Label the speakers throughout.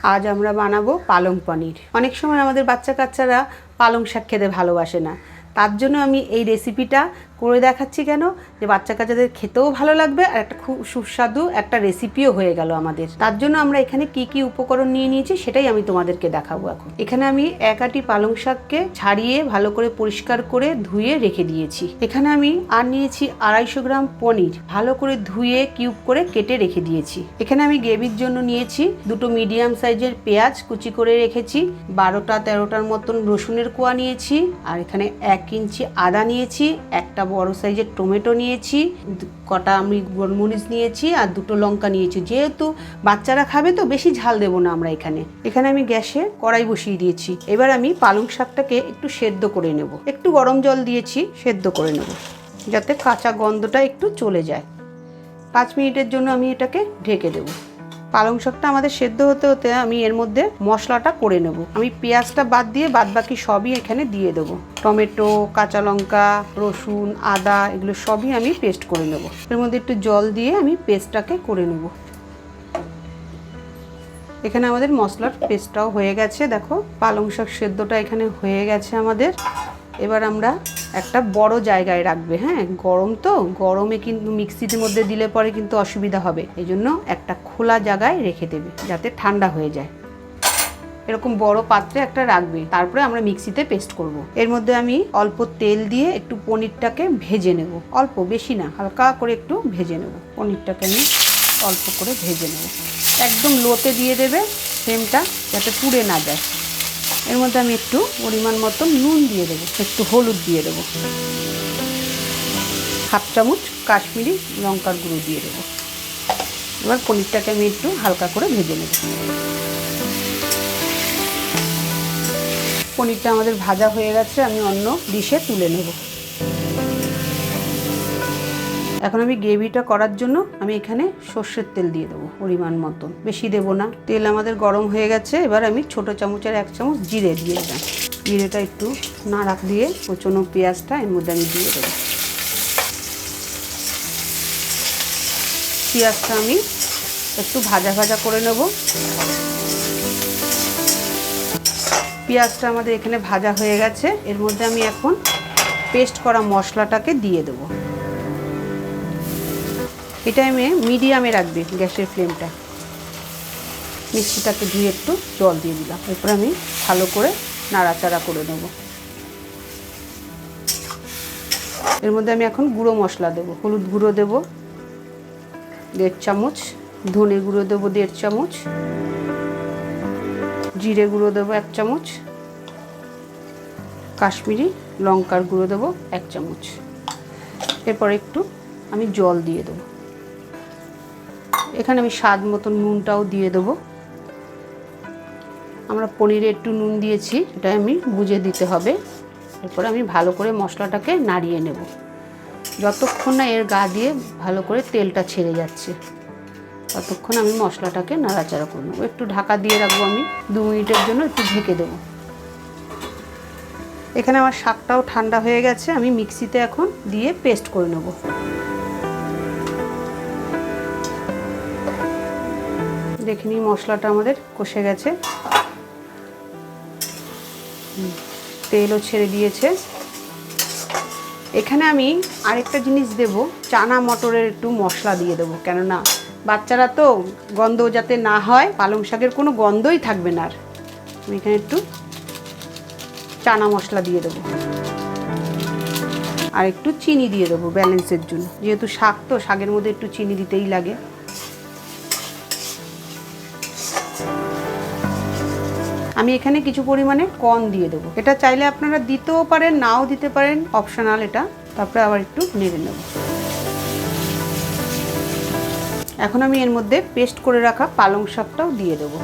Speaker 1: আজ আমরা বানাবো পালং পনির। অনেক সময় আমাদের বাচ্চা কাচ্চারা পালং শাক খেতে ভালোবাসে না, তার জন্য আমি এই রেসিপিটা করে দেখাচ্ছি কেন, যে বাচ্চা কাচ্চাদের খেতেও ভালো লাগবে আর একটা খুব সুস্বাদু একটা রেসিপিও হয়ে গেল আমাদের। তার জন্য আমরা এখানে কি কি উপকরণ নিয়ে নিয়েছি সেটাই আমি তোমাদেরকে দেখাবো এখন। এখানে আমি এক আটি পালং শাককে ছাড়িয়ে ভালো করে পরিষ্কার করে ধুয়ে রেখে দিয়েছি। এখানে আমি আর নিয়েছি 250 গ্রাম পনির, ভালো করে ধুয়ে কিউব করে কেটে রেখে দিয়েছি। এখানে আমি গ্রেভির জন্য নিয়েছি দুটো মিডিয়াম সাইজের পেঁয়াজ কুচি করে রেখেছি, 12-13টার মতন রসুনের কোয়া নিয়েছি, আর এখানে 1 ইঞ্চি আদা নিয়েছি, একটা বড় সাইজের টমেটো নিয়েছি, কটা আমি গোলমরিচ নিয়েছি আর দুটো লঙ্কা নিয়েছি। যেহেতু বাচ্চারা খাবে তো বেশি ঝাল দেবো না আমরা। এখানে আমি গ্যাসে কড়াই বসিয়ে দিয়েছি। এবার আমি পালং শাকটাকে একটু সেদ্ধ করে নেব। একটু গরম জল দিয়েছি, সেদ্ধ করে নেব যাতে কাঁচা গন্ধটা একটু চলে যায়। 5 মিনিটের জন্য আমি এটাকে ঢেকে দেবো। পালং শাকটা আমাদের সেদ্ধ হতে হতে আমি এর মধ্যে মশলাটা করে নেব। আমি পেঁয়াজটা বাদ দিয়ে বাদবাকি সবই এখানে দিয়ে দেবো। টমেটো, কাঁচা লঙ্কা, রসুন, আদা এগুলো সবই আমি পেস্ট করে নেব। এর মধ্যে একটু জল দিয়ে আমি পেস্টটাকে করে নেব। এখানে আমাদের মশলার পেস্টটাও হয়ে গেছে। দেখো পালং শাক সেদ্ধটা এখানে হয়ে গেছে আমাদের। এবার আমরা একটা বড় জায়গায় রাখবে, হ্যাঁ, গরম তো, গরমে কিন্তু মিক্সির মধ্যে দিলে পরে কিন্তু অসুবিধা হবে, এই জন্য একটা খোলা জায়গায় রেখে দেবে যাতে ঠান্ডা হয়ে যায়। এরকম বড় পাত্রে একটা রাখবে, তারপরে আমরা মিক্সিতে পেস্ট করব। এর মধ্যে আমি অল্প তেল দিয়ে একটু পনিরটাকে ভেজে নেব, অল্প, বেশি না, হালকা করে একটু ভেজে নেব। পনিরটাকে আমি অল্প করে ভেজে নেব, একদম লোতে দিয়ে দেবে ফ্লেমটা যাতে পুড়ে না যায়। এর মধ্যে আমি একটু পরিমাণ মতো নুন দিয়ে দেবো, একটু হলুদ দিয়ে দেবো, 1/2 চামচ কাশ্মীরি লঙ্কার গুঁড়ো দিয়ে দেবো। এবার পনিরটাকে আমি একটু হালকা করে ভেজে নেব। পনিরটা আমাদের ভাজা হয়ে গেছে, আমি অন্য ডিশে তুলে নেব। এখন আমি গ্রেভিটা করার জন্য আমি এখানে সর্ষের তেল দিয়ে দেবো পরিমাণ মতন, বেশি দেবো না। তেল আমাদের গরম হয়ে গেছে। এবার আমি ছোট চামচের 1 চামচ জিরে দিয়ে দিলাম। জিরেটা একটু নাড়া দিয়ে কুচনো পেঁয়াজটা এর মধ্যে আমি দিয়ে দেবো। পেঁয়াজটা আমি একটু ভাজা ভাজা করে নেব। পেঁয়াজটা আমাদের এখানে ভাজা হয়ে গেছে। এর মধ্যে আমি এখন পেস্ট করা মশলাটাকে দিয়ে দেবো। এটা আমি মিডিয়ামে রাখবে গ্যাসের ফ্লেমটা। মিক্সিটাকে ধুয়ে একটু জল দিয়ে দিলাম। এরপর আমি ভালো করে নাড়াচাড়া করে নেব। এর মধ্যে আমি এখন গুঁড়ো মশলা দেবো। হলুদ গুঁড়ো দেবো 1.5 চামচ, ধনে গুঁড়ো দেবো 1.5 চামচ, জিরে গুঁড়ো দেবো 1 চামচ, কাশ্মীরি লঙ্কার গুঁড়ো দেবো 1 চামচ। এরপর একটু আমি জল দিয়ে দেবো। এখানে আমি স্বাদ মতন নুনটাও দিয়ে দেবো। আমরা পনিরে একটু নুন দিয়েছি, এটা আমি বুঝে দিতে হবে। এরপরে আমি ভালো করে মশলাটাকে নাড়িয়ে নেব যতক্ষণ না এর গা দিয়ে ভালো করে তেলটা ছেড়ে যাচ্ছে, ততক্ষণ আমি মশলাটাকে নাড়াচাড়া করে নেবো। একটু ঢাকা দিয়ে রাখবো, আমি 2 মিনিটের জন্য একটু ঢেকে দেবো। এখানে আমার শাকটাও ঠান্ডা হয়ে গেছে, আমি মিক্সিতে এখন দিয়ে পেস্ট করে নেব। দেখে নিই মশলাটা আমাদের কষে গেছে, তেলও ছেড়ে দিয়েছে। এখানে আমি আরেকটা জিনিস দেব, চানা মটরের একটু মশলা দিয়ে দেবো, কেননা বাচ্চারা তো গন্ধ যাতে না হয়, পালং শাকের কোনো গন্ধই থাকবে না। আর আমি এখানে একটু চানা মশলা দিয়ে দেবো আর একটু চিনি দিয়ে দেবো ব্যালেন্সের জন্য, যেহেতু শাক তো, শাকের মধ্যে একটু চিনি দিতেই লাগে। আমি এখানে কিছু পরিমাণে কর্ন দিয়ে দেবো। এটা চাইলে আপনারা দিতেও পারেন, নাও দিতে পারেন, অপশনাল এটা। তারপরে আবার একটু নেড়ে নেব। এখন আমি এর মধ্যে পেস্ট করে রাখা পালং শাকটাও দিয়ে দেবো।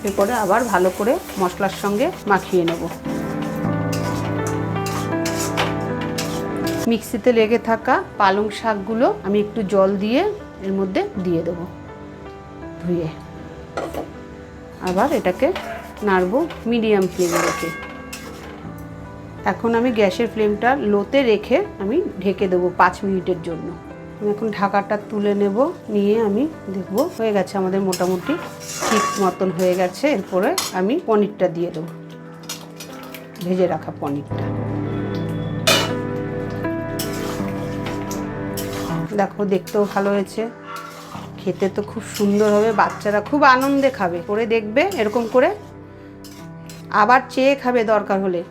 Speaker 1: এরপরে আবার ভালো করে মশলার সঙ্গে মাখিয়ে নেব। মিক্সিতে লেগে থাকা পালং শাকগুলো আমি একটু জল দিয়ে এর মধ্যে দিয়ে দেবো, ধুয়ে। আবার এটাকে নাড়বো মিডিয়াম ফ্লেমে রেখে। এখন আমি গ্যাসের ফ্লেমটা লোতে রেখে আমি ঢেকে দেবো 5 মিনিটের জন্য। আমি এখন ঢাকাটা তুলে নেব, নিয়ে আমি দেখব হয়ে গেছে আমাদের মোটামুটি ঠিক মতন হয়ে গেছে। এরপরে আমি পনিরটা দিয়ে দেবো, ভেজে রাখা পনিরটা। দেখো দেখতেও ভালো হয়েছে, খেতে তো খুব সুন্দর হবে, বাচ্চারা খুব আনন্দে খাবে। করে দেখবে এরকম করে, আবার চেয়ে খাবে দরকার হলে।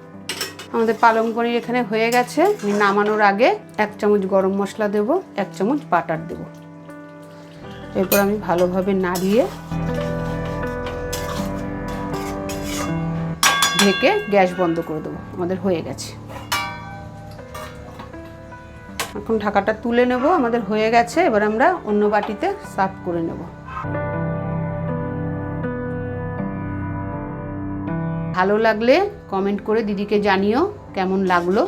Speaker 1: আমাদের পালং পনির এখানে হয়ে গেছে। আমি নামানোর আগে 1 চামচ গরম মশলা দেব, 1 চামচ বাটার দেব। এরপর আমি ভালোভাবে নাড়িয়ে ঢেকে গ্যাস বন্ধ করে দেবো। আমাদের হয়ে গেছে। এখন ঢাকাটা তুলে নেব, আমাদের হয়ে গেছে। এবার আমরা অন্য বাটিতে সার্ভ করে নেব। ভালো লাগলে কমেন্ট করে দিদিকে জানিও কেমন লাগলো।